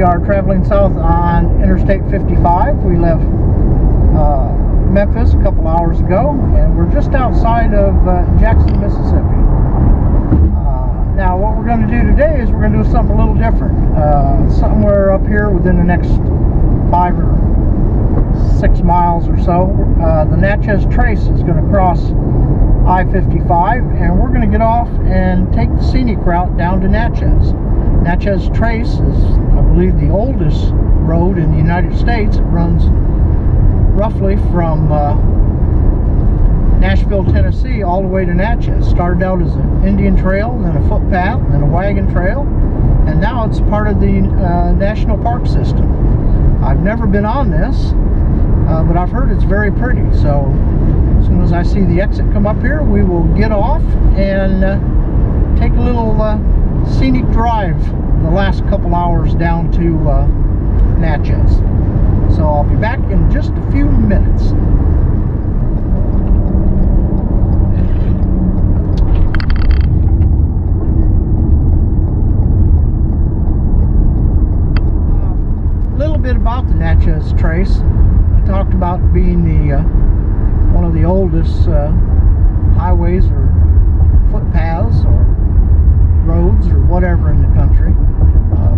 we are traveling south on Interstate 55. We left Memphis a couple hours ago, and we're just outside of Jackson, Mississippi. Now what we're going to do today is we're going to do something a little different. Somewhere up here within the next 5 or 6 miles or so, the Natchez Trace is going to cross I-55, and we're going to get off and take the scenic route down to Natchez. Natchez Trace is, I believe, the oldest road in the United States. It runs roughly from Nashville, Tennessee, all the way to Natchez. Started out as an Indian trail, then a footpath, then a wagon trail, and now it's part of the National Park System. I've never been on this, but I've heard it's very pretty. So as soon as I see the exit come up here, we will get off and take a little scenic drive the last couple hours down to Natchez. So I'll be back in just a few minutes. A little bit about the Natchez Trace. I talked about being the one of the oldest highways or footpaths or roads or whatever in the country.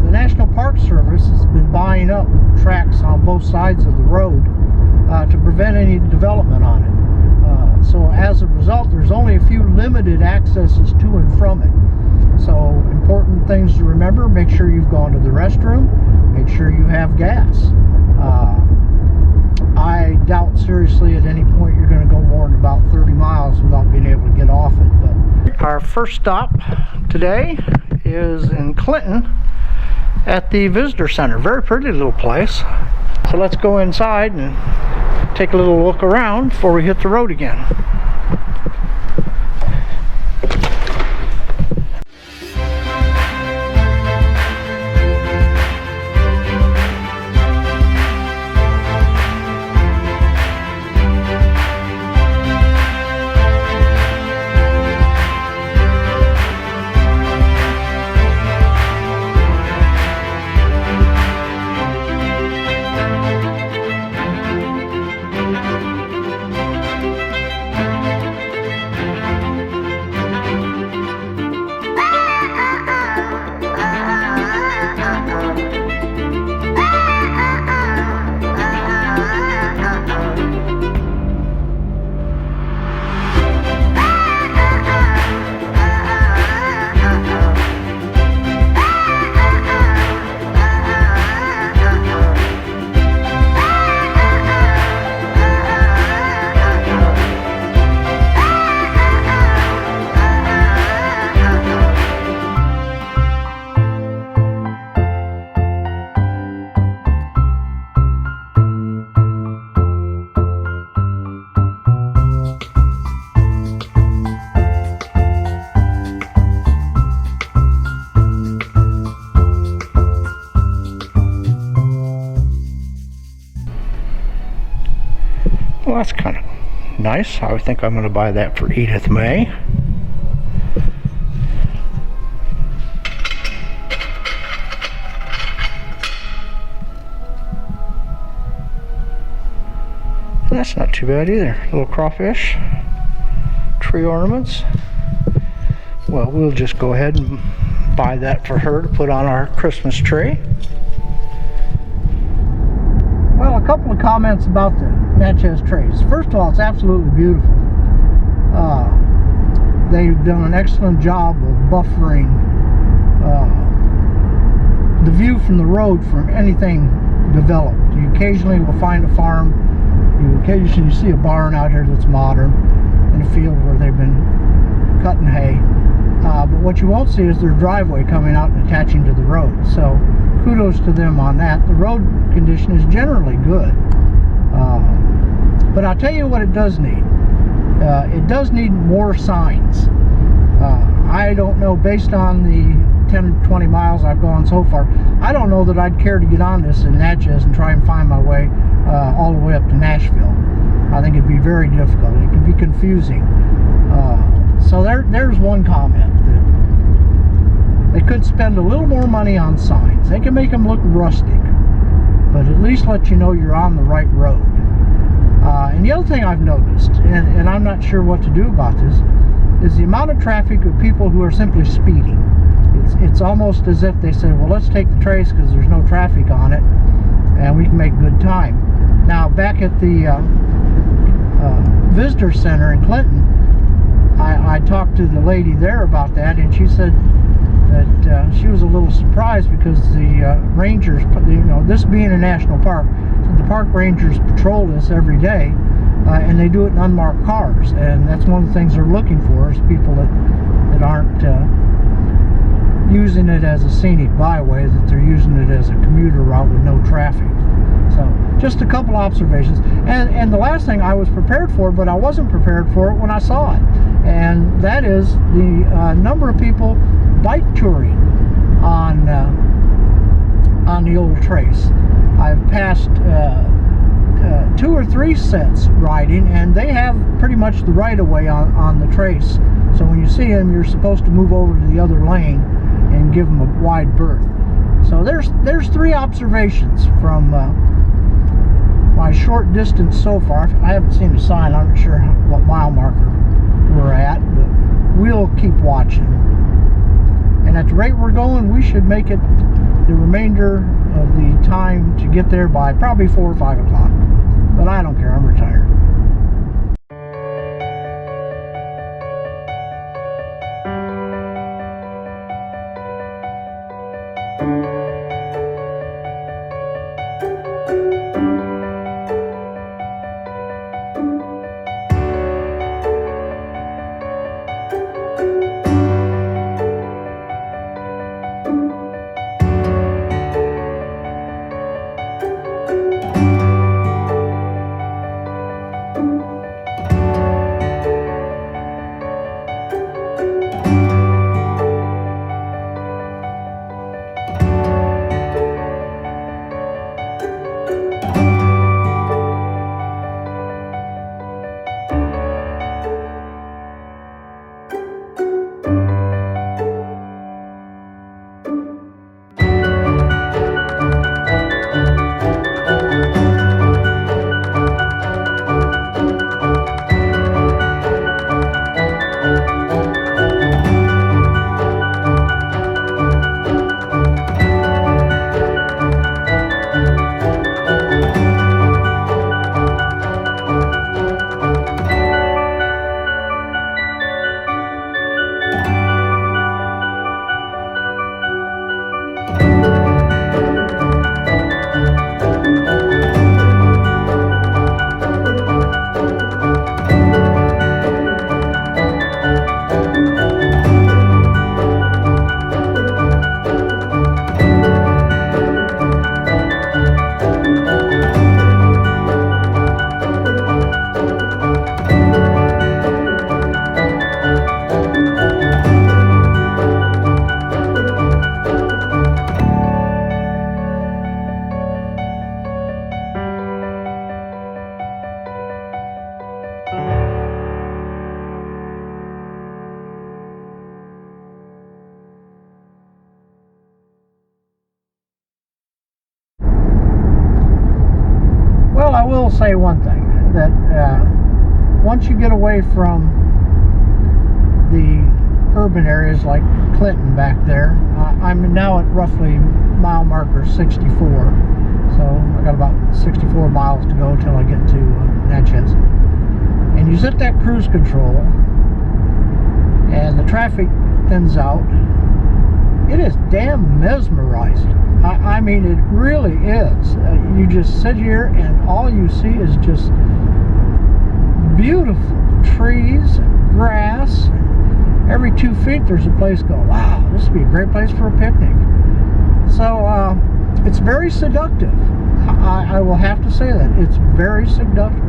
The National Park Service has been buying up tracks on both sides of the road to prevent any development on it. So as a result, there's only a few limited accesses to and from it. So important things to remember: make sure you've gone to the restroom, make sure you have gas. I doubt seriously at any point you're going to go more than about 30 miles without being able to get off it. But our first stop today is in Clinton at the visitor center. Very pretty little place. So let's go inside and take a little look around before we hit the road again. Well, that's kind of nice. I think I'm going to buy that for Edith May. And that's not too bad either. Little crawfish, tree ornaments. Well, we'll just go ahead and buy that for her to put on our Christmas tree. Well, a couple of comments about the Natchez Trace. First of all, it's absolutely beautiful. They've done an excellent job of buffering the view from the road from anything developed. You occasionally will find a farm. You occasionally see a barn out here that's modern in a field where they've been cutting hay. But what you won't see is their driveway coming out and attaching to the road. So kudos to them on that. The road condition is generally good. But I'll tell you what it does need. It does need more signs. I don't know, based on the 10 or 20 miles I've gone so far, I don't know that I'd care to get on this in Natchez and try and find my way all the way up to Nashville. I think it'd be very difficult. It could be confusing. So there's one comment, that they could spend a little more money on signs. signs. They can make them look rustic, but at least let you know you're on the right road. And the other thing I've noticed, and I'm not sure what to do about this, is the amount of traffic of people who are simply speeding. It's almost as if they said, well, let's take the trace because there's no traffic on it and we can make good time. Now, back at the visitor center in Clinton, I talked to the lady there about that, and she said that she was a little surprised because the rangers, this being a national park, so the park rangers patrol this every day, and they do it in unmarked cars, and that's one of the things they're looking for, is people that aren't using it as a scenic byway, that they're using it as a commuter route with no traffic. So just a couple observations. And the last thing I was prepared for, but I wasn't prepared for it when I saw it, and that is the number of people bike touring on the old trace. I've passed 2 or 3 sets riding, and they have pretty much the right-of-way on the trace. So when you see them, you're supposed to move over to the other lane and give them a wide berth. So there's 3 observations from my short distance so far. I haven't seen a sign. I'm not sure what mile marker we're at, but we'll keep watching. And at the rate we're going, we should make it the remainder of the time to get there by probably 4 or 5 o'clock. But I don't care, I'm retired. I will say one thing, that once you get away from the urban areas like Clinton back there, I'm now at roughly mile marker 64, so I got about 64 miles to go till I get to Natchez. And you set that cruise control and the traffic thins out, it is damn mesmerizing. I mean, it really is. You just sit here and all you see is just beautiful trees and grass. And every 2 feet there's a place to go, wow, this would be a great place for a picnic. So it's very seductive. I will have to say that. It's very seductive.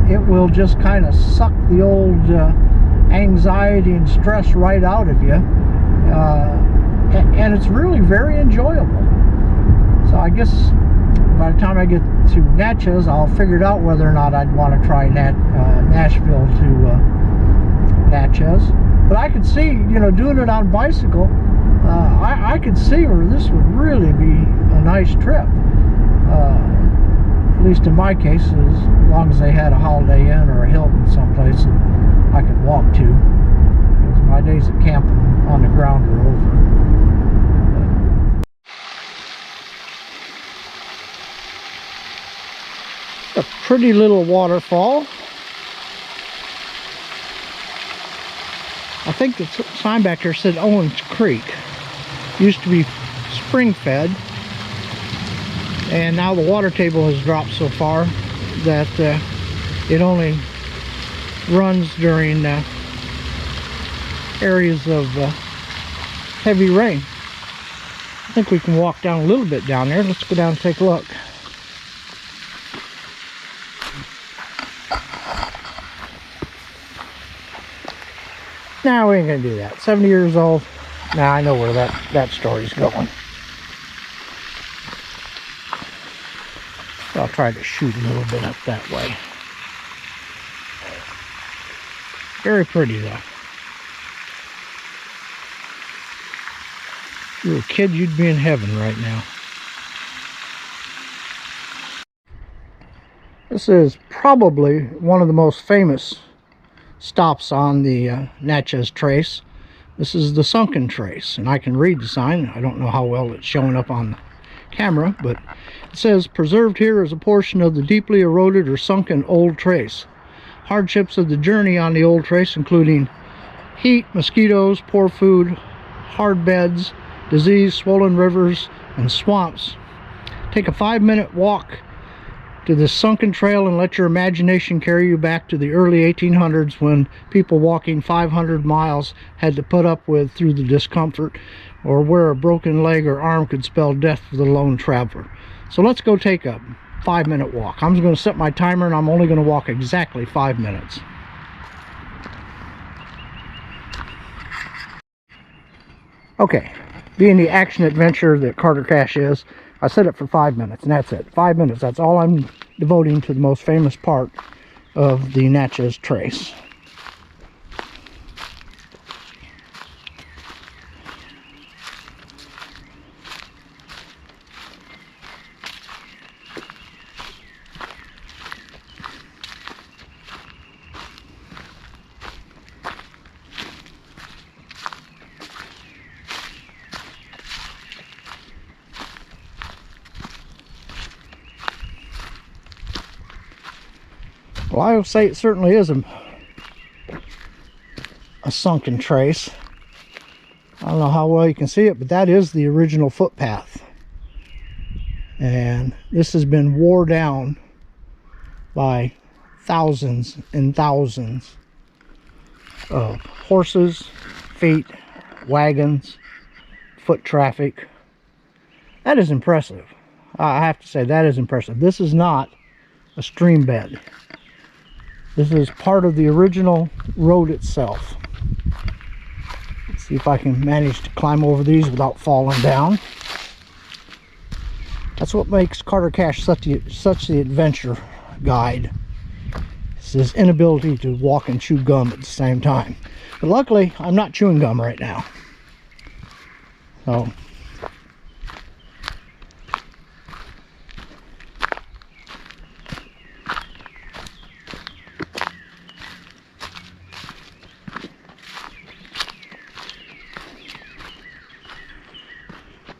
It will just kind of suck the old anxiety and stress right out of you. And it's really very enjoyable. So I guess by the time I get to Natchez, I'll figure it out whether or not I'd want to try Nashville to Natchez. But I could see, doing it on bicycle, I could see where this would really be a nice trip. At least in my case, as long as they had a Holiday Inn or a Hilton someplace that I could walk to. Because my days at camping on the ground are over. A pretty little waterfall. I think the sign back there said Owens Creek. Used to be spring fed, and now the water table has dropped so far that it only runs during areas of heavy rain. I think we can walk down a little bit down there. Let's go down and take a look. Nah, we ain't gonna do that. 70 years old. Now I know where that story's going. I'll try to shoot a little bit up that way. Very pretty though. If you were a kid, you'd be in heaven right now. This is probably one of the most famous stops on the Natchez Trace. This is the Sunken Trace, and I can read the sign. I don't know how well it's showing up on the camera, but it says, preserved here is a portion of the deeply eroded or sunken old trace. Hardships of the journey on the old trace, including heat, mosquitoes, poor food, hard beds, disease, swollen rivers, and swamps. Take a 5-minute walk to this sunken trail and let your imagination carry you back to the early 1800s, when people walking 500 miles had to put up with through the discomfort, or where a broken leg or arm could spell death for the lone traveler. So let's go take a 5-minute walk. I'm going to set my timer, and I'm only going to walk exactly 5 minutes. Okay, being the action adventure that Carter Cash is, I set it for 5 minutes, and that's it. 5 minutes. That's all I'm devoting to the most famous part of the Natchez Trace. Well, I will say it certainly is a sunken trace. I don't know how well you can see it, but that is the original footpath. And this has been wore down by thousands and thousands of horses, feet, wagons, foot traffic. That is impressive. I have to say, that is impressive. This is not a stream bed. This is part of the original road itself. Let's see if I can manage to climb over these without falling down. That's what makes Carter Cash such the adventure guide. It's his inability to walk and chew gum at the same time. But luckily, I'm not chewing gum right now. So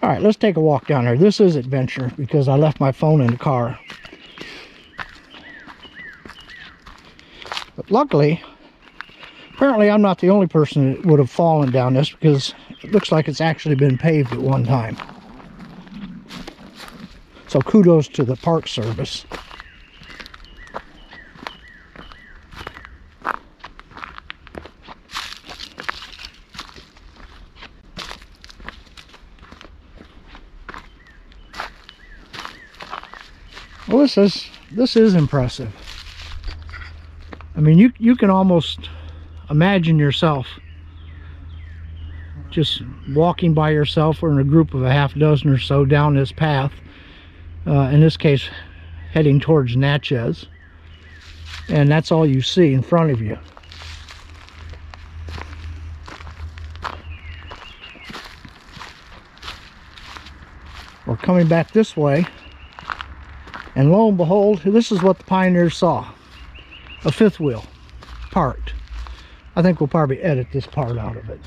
all right, let's take a walk down there. This is adventure because I left my phone in the car. But luckily, apparently I'm not the only person that would have fallen down this, because it looks like it's actually been paved at one time. So kudos to the Park Service. Well, this is impressive. I mean, you can almost imagine yourself just walking by yourself or in a group of a half dozen or so down this path. In this case, heading towards Natchez, and that's all you see in front of you. coming back this way, and lo and behold, this is what the pioneers saw. A fifth wheel parked. I think we'll probably edit this part out of it.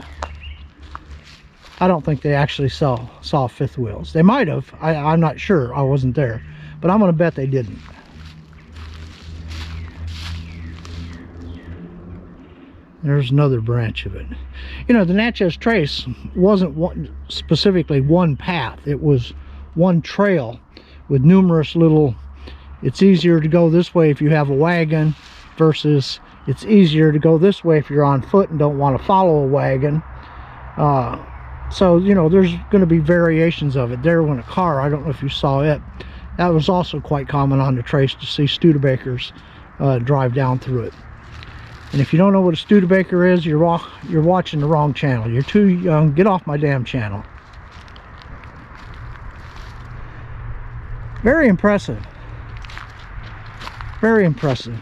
I don't think they actually saw fifth wheels. They might have. I'm not sure. I wasn't there. But I'm going to bet they didn't. There's another branch of it. You know, the Natchez Trace wasn't specifically one path. It was one trail with numerous little... It's easier to go this way if you have a wagon versus it's easier to go this way if you're on foot and don't want to follow a wagon. So, you know, there's going to be variations of it. There went a car. I don't know if you saw it. That was also quite common on the trace to see Studebakers drive down through it. And if you don't know what a Studebaker is, you're watching the wrong channel. You're too young. Get off my damn channel. Very impressive. Very impressive.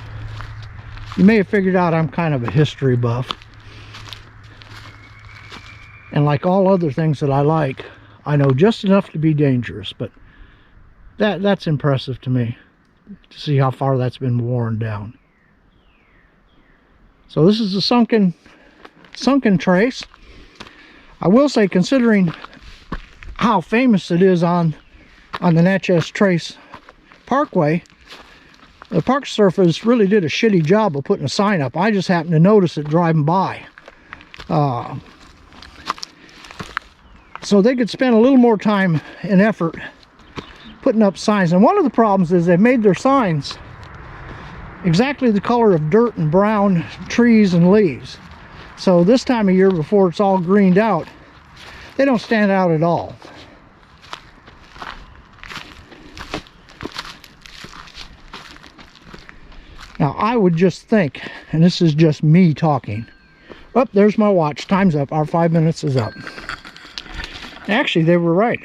You may have figured out I'm kind of a history buff. And like all other things that I like, I know just enough to be dangerous, but that's impressive to me, to see how far that's been worn down. So this is a sunken trace. I will say, considering how famous it is on the Natchez Trace Parkway, the Park Service really did a shitty job of putting a sign up. I just happened to notice it driving by. So they could spend a little more time and effort putting up signs. And one of the problems is they've made their signs exactly the color of dirt and brown trees and leaves. So this time of year, before it's all greened out, they don't stand out at all. Now I would just think, and this is just me talking. Oh, there's my watch. Time's up. Our 5 minutes is up. Actually, they were right.